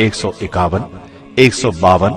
151, 152,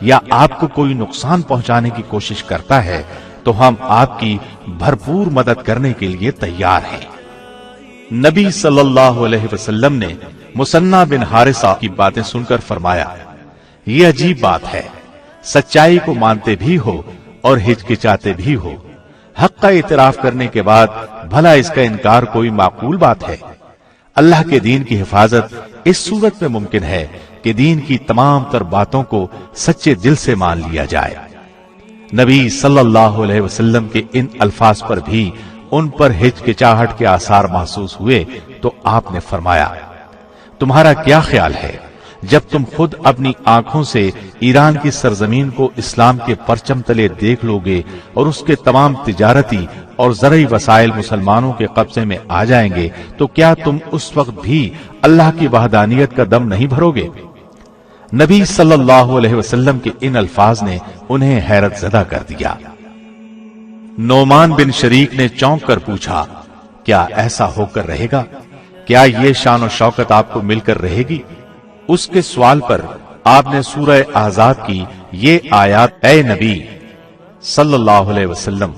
یا آپ کو کوئی نقصان پہنچانے کی کوشش کرتا ہے تو ہم آپ کی بھرپور مدد کرنے کے لیے تیار ہیں۔ نبی صلی اللہ علیہ وسلم نے مثنی بن حارثہ کی باتیں سن کر فرمایا، یہ عجیب بات ہے، سچائی کو مانتے بھی ہو اور ہچکچاتے بھی ہو، حق کا اعتراف کرنے کے بعد بھلا اس کا انکار کوئی معقول بات ہے؟ اللہ کے دین کی حفاظت اس صورت میں ممکن ہے کہ دین کی تمام تر باتوں کو سچے دل سے مان لیا جائے۔ نبی صلی اللہ علیہ وسلم کے ان الفاظ پر بھی ان پر ہچکچاہٹ کے آثار محسوس ہوئے تو آپ نے فرمایا، تمہارا کیا خیال ہے جب تم خود اپنی آنکھوں سے ایران کی سرزمین کو اسلام کے پرچم تلے دیکھ لو گے اور اس کے تمام تجارتی اور زرعی وسائل مسلمانوں کے قبضے میں آ جائیں گے تو کیا تم اس وقت بھی اللہ کی وحدانیت کا دم نہیں بھرو گے؟ نبی صلی اللہ علیہ وسلم کے ان الفاظ نے انہیں حیرت زدہ کر دیا۔ نعمان بن شریک نے چونک کر پوچھا، کیا ایسا ہو کر رہے گا؟ کیا یہ شان و شوکت آپ کو مل کر رہے گی؟ اس کے سوال پر آپ نے سورہ احزاب کی یہ آیات، اے نبی صلی اللہ علیہ وسلم،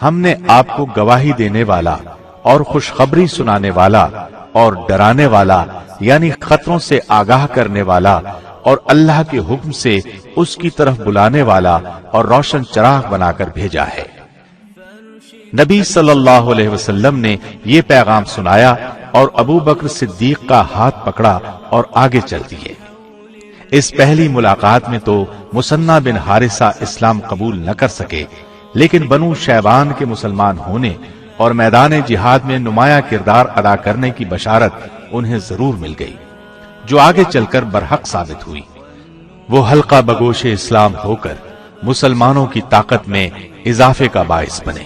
ہم نے آپ کو گواہی دینے والا اور خوشخبری سنانے والا اور ڈرانے والا یعنی خطروں سے آگاہ کرنے والا اور اللہ کے حکم سے اس کی طرف بلانے والا اور روشن چراغ بنا کر بھیجا ہے۔ نبی صلی اللہ علیہ وسلم نے یہ پیغام سنایا اور ابو بکر صدیق کا ہاتھ پکڑا اور آگے چل دیے۔ اس پہلی ملاقات میں تو مثنی بن حارثہ اسلام قبول نہ کر سکے، لیکن بنو شیبان کے مسلمان ہونے اور میدان جہاد میں نمایاں کردار ادا کرنے کی بشارت انہیں ضرور مل گئی، جو آگے چل کر برحق ثابت ہوئی۔ وہ حلقہ بگوش اسلام ہو کر مسلمانوں کی طاقت میں اضافے کا باعث بنے۔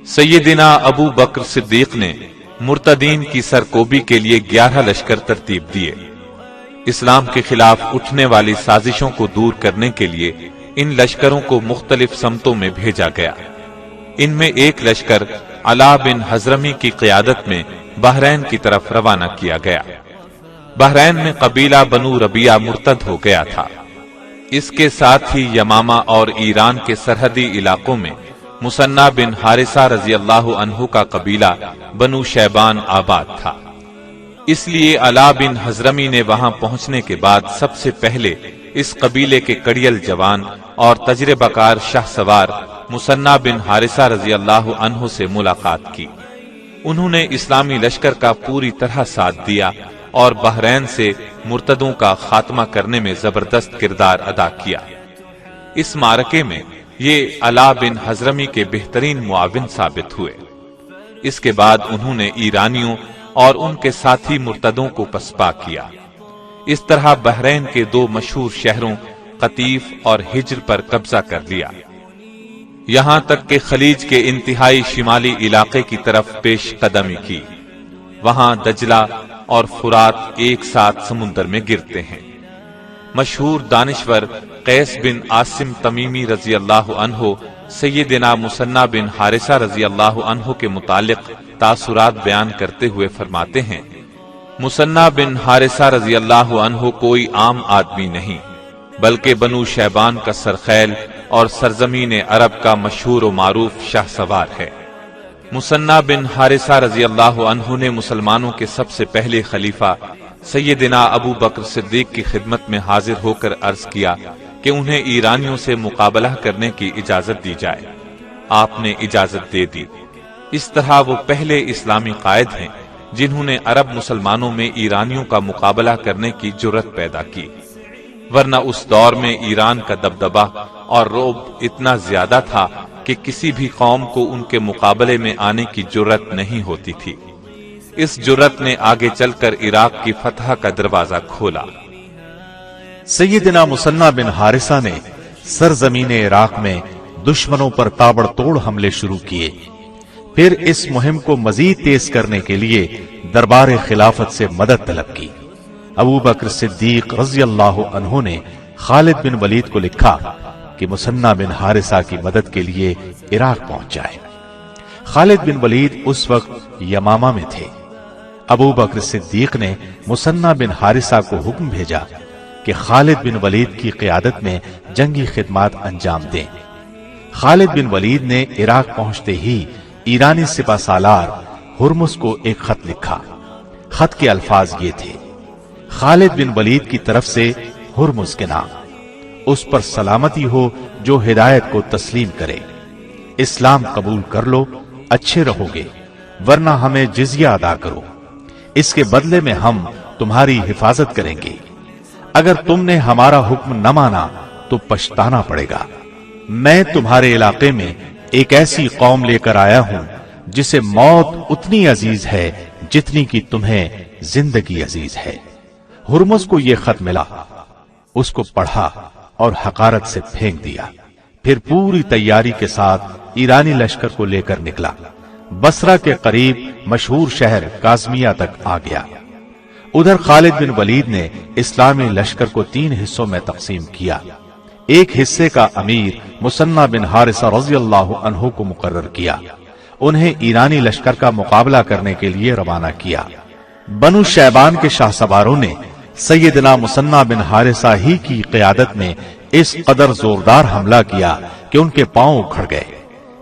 سیدنا ابو بکر صدیق نے مرتدین کی سرکوبی کے لیے 11 لشکر ترتیب دیے۔ اسلام کے خلاف اٹھنے والی سازشوں کو دور کرنے کے لیے ان لشکروں کو مختلف سمتوں میں بھیجا گیا۔ ان میں ایک لشکر علا بن حضرمی کی قیادت میں بحرین کی طرف روانہ کیا گیا۔ بحرین میں قبیلہ بنو ربیعہ مرتد ہو گیا تھا۔ اس کے ساتھ ہی یمامہ اور ایران کے سرحدی علاقوں میں مثنی بن حارثہ رضی اللہ عنہ کا قبیلہ بنو شیبان آباد تھا۔ اس لیے علا بن حضرمی نے وہاں پہنچنے کے بعد سب سے پہلے اس قبیلے کے کڑیل جوان اور تجربہ کار شاہ سوار مثنی بن حارثہ رضی اللہ عنہ سے ملاقات کی۔ انہوں نے اسلامی لشکر کا پوری طرح ساتھ دیا اور بحرین سے مرتدوں کا خاتمہ کرنے میں زبردست کردار ادا کیا۔ اس معرکے میں یہ علا بن حضرمی کے بہترین معاون ثابت ہوئے۔ اس کے بعد انہوں نے ایرانیوں اور ان کے ساتھی مرتدوں کو پسپا کیا۔ اس طرح بحرین کے 2 مشہور شہروں قطیف اور ہجر پر قبضہ کر لیا، یہاں تک کہ خلیج کے انتہائی شمالی علاقے کی طرف پیش قدمی کی۔ وہاں دجلہ اور فرات ایک ساتھ سمندر میں گرتے ہیں۔ مشہور دانشور قیس بن عاصم تمیمی رضی اللہ عنہ سیدنا مثنی بن حارثہ رضی اللہ عنہ کے متعلق تاثرات بیان کرتے ہوئے فرماتے ہیں، مثنی بن حارثہ رضی اللہ عنہ کوئی عام آدمی نہیں، بلکہ بنو شیبان کا سرخیل اور سرزمین عرب کا مشہور و معروف شاہ سوار ہے۔ مثنی بن حارثہ رضی اللہ عنہ نے مسلمانوں کے سب سے پہلے خلیفہ سیدنا ابو بکر صدیق کی خدمت میں حاضر ہو کر عرض کیا کہ انہیں ایرانیوں سے مقابلہ کرنے کی اجازت دی جائے۔ آپ نے اجازت دے دی۔ اس طرح وہ پہلے اسلامی قائد ہیں جنہوں نے عرب مسلمانوں میں ایرانیوں کا مقابلہ کرنے کی جرت پیدا کی، ورنہ اس دور میں ایران کا دبدبہ اور رعب اتنا زیادہ تھا کہ کسی بھی قوم کو ان کے مقابلے میں آنے کی جرت نہیں ہوتی تھی۔ اس جرت نے آگے چل کر عراق کی فتح کا دروازہ کھولا۔ سیدنا مثنی بن حارثہ نے سرزمین عراق میں دشمنوں پر تابڑ توڑ حملے شروع کیے۔ پھر اس مہم کو مزید تیز کرنے کے لیے دربار خلافت سے مدد طلب کی۔ ابو بکر صدیق رضی اللہ عنہ نے خالد بن ولید کو لکھا کہ مثنی بن حارثہ کی مدد کے لیے عراق پہنچ جائے۔ خالد بن ولید اس وقت یمامہ میں تھے۔ ابو بکر صدیق نے مثنی بن حارثہ کو حکم بھیجا کہ خالد بن ولید کی قیادت میں جنگی خدمات انجام دیں۔ خالد بن ولید نے عراق پہنچتے ہی ایرانی سپہ سالار ہرمز کو ایک خط لکھا۔ خط کے الفاظ یہ تھے: خالد بن ولید کی طرف سے ہرمز کے نام، اس پر سلامتی ہو جو ہدایت کو تسلیم کرے۔ اسلام قبول کر لو، اچھے رہو گے، ورنہ ہمیں جزیہ ادا کرو، اس کے بدلے میں ہم تمہاری حفاظت کریں گے۔ اگر تم نے ہمارا حکم نہ مانا تو پچھتانا پڑے گا۔ میں تمہارے علاقے میں ایک ایسی قوم لے کر آیا ہوں جسے موت اتنی عزیز ہے جتنی کہ تمہیں زندگی عزیز ہے۔ ہرمز کو یہ خط ملا، اس کو پڑھا اور حقارت سے پھینک دیا، پھر پوری تیاری کے ساتھ ایرانی لشکر کو لے کر نکلا۔ بصرہ کے قریب مشہور شہر کاظمیہ تک آ گیا۔ ادھر خالد بن ولید نے اسلامی لشکر کو 3 حصوں میں تقسیم کیا۔ ایک حصے کا امیر مثنی بن حارثہ رضی اللہ عنہ کو مقرر کیا، انہیں ایرانی لشکر کا مقابلہ کرنے کے لیے روانہ کیا۔ بنو شیبان کے شاہ سواروں نے سیدنا مثنی بن حارثہ ہی کی قیادت میں اس قدر زوردار حملہ کیا کہ ان کے پاؤں اکھڑ گئے۔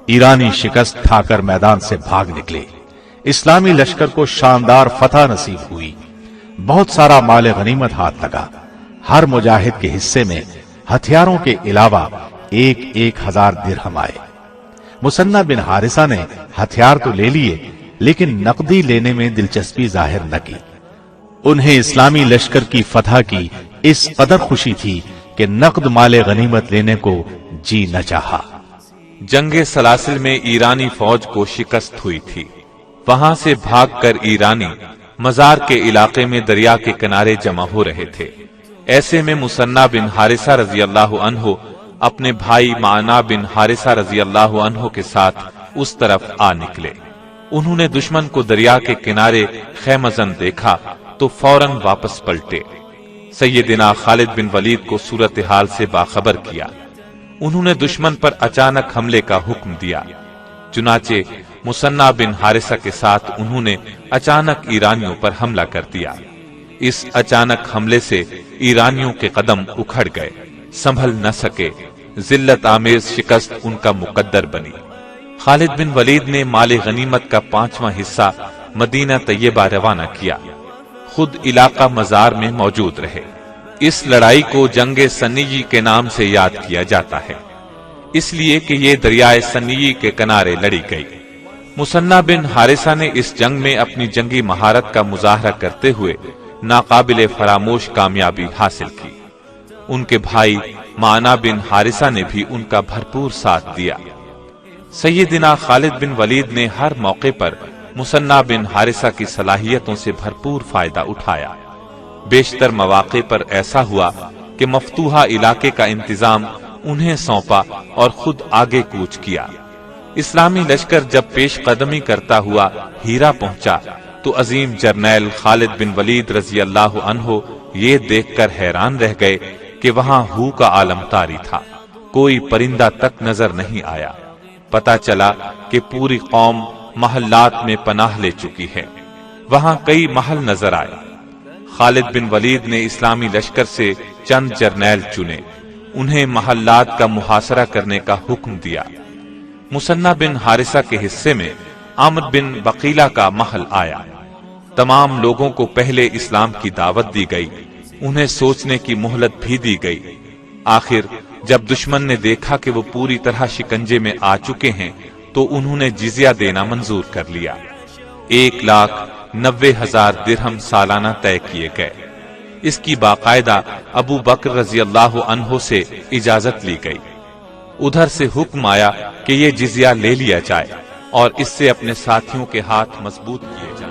ایرانی شکست کھا کر میدان سے بھاگ نکلے۔ اسلامی لشکر کو شاندار فتح نصیب ہوئی، بہت سارا مال غنیمت ہاتھ لگا۔ ہر مجاہد کے حصے میں ہتھیاروں کے علاوہ 1000 درہم آئے۔ مثنی بن حارثہ نے ہتھیار تو لے لیے لیکن نقدی لینے میں دلچسپی ظاہر نہ کی۔ انہیں اسلامی لشکر کی فتح کی اس قدر خوشی تھی کہ نقد مال غنیمت لینے کو جی نہ چاہا۔ جنگ سلاسل میں ایرانی فوج کو شکست ہوئی تھی۔ وہاں سے بھاگ کر ایرانی مزار کے علاقے میں دریا کے کنارے جمع ہو رہے تھے۔ ایسے میں مثنی بن حارثہ رضی اللہ عنہ اپنے بھائی معنا بن حارثہ رضی اللہ عنہ کے ساتھ اس طرف آ نکلے۔ انہوں نے دشمن کو دریا کے کنارے خیمہ زن دیکھا تو فوراً واپس پلٹے۔ سیدنا خالد بن ولید کو صورتحال سے باخبر کیا۔ انہوں نے دشمن پر اچانک حملے کا حکم دیا۔ چنانچہ مثنی بن حارثہ کے ساتھ انہوں نے اچانک ایرانیوں پر حملہ کر دیا۔ اس اچانک حملے سے ایرانیوں کے قدم اکھڑ گئے، سنبھل نہ سکے، ذلت آمیز شکست ان کا مقدر بنی۔ خالد بن ولید نے مال غنیمت کا 5واں حصہ مدینہ طیبہ روانہ کیا، خود علاقہ مزار میں موجود رہے۔ اس لڑائی کو جنگ سنیی کے نام سے یاد کیا جاتا ہے، اس لیے کہ یہ دریائے سنیی کے کنارے لڑی گئی۔ مثنی بن حارثہ نے اس جنگ میں اپنی جنگی مہارت کا مظاہرہ کرتے ہوئے ناقابل فراموش کامیابی حاصل کی۔ ان کے بھائی معنا بن حارثہ نے بھی ان کا بھرپور ساتھ دیا۔ سیدنا خالد بن ولید نے ہر موقع پر مثنی بن حارثہ کی صلاحیتوں سے بھرپور فائدہ اٹھایا۔ بیشتر مواقع پر ایسا ہوا کہ مفتوحہ علاقے کا انتظام انہیں سونپا اور خود آگے کوچ کیا۔ اسلامی لشکر جب پیش قدمی کرتا ہوا ہیرا پہنچا تو عظیم جرنیل خالد بن ولید رضی اللہ عنہ یہ دیکھ کر حیران رہ گئے کہ وہاں ہو کا عالم طاری تھا، کوئی پرندہ تک نظر نہیں آیا۔ پتا چلا کہ پوری قوم محلات میں پناہ لے چکی ہے۔ وہاں کئی محل نظر آئے۔ خالد بن ولید نے اسلامی لشکر سے چند جرنیل چنے، انہیں محلات کا محاصرہ کرنے کا حکم دیا۔ مثنی بن حارثہ کے حصے میں عامر بن بقیلہ کا محل آیا۔ تمام لوگوں کو پہلے اسلام کی دعوت دی گئی، انہیں سوچنے کی مہلت بھی دی گئی۔ آخر جب دشمن نے دیکھا کہ وہ پوری طرح شکنجے میں آ چکے ہیں تو انہوں نے جزیہ دینا منظور کر لیا۔ 1,90,000 درہم سالانہ طے کیے گئے۔ اس کی باقاعدہ ابو بکر رضی اللہ عنہ سے اجازت لی گئی۔ ادھر سے حکم آیا کہ یہ جزیہ لے لیا جائے اور اس سے اپنے ساتھیوں کے ہاتھ مضبوط کیے جائیں۔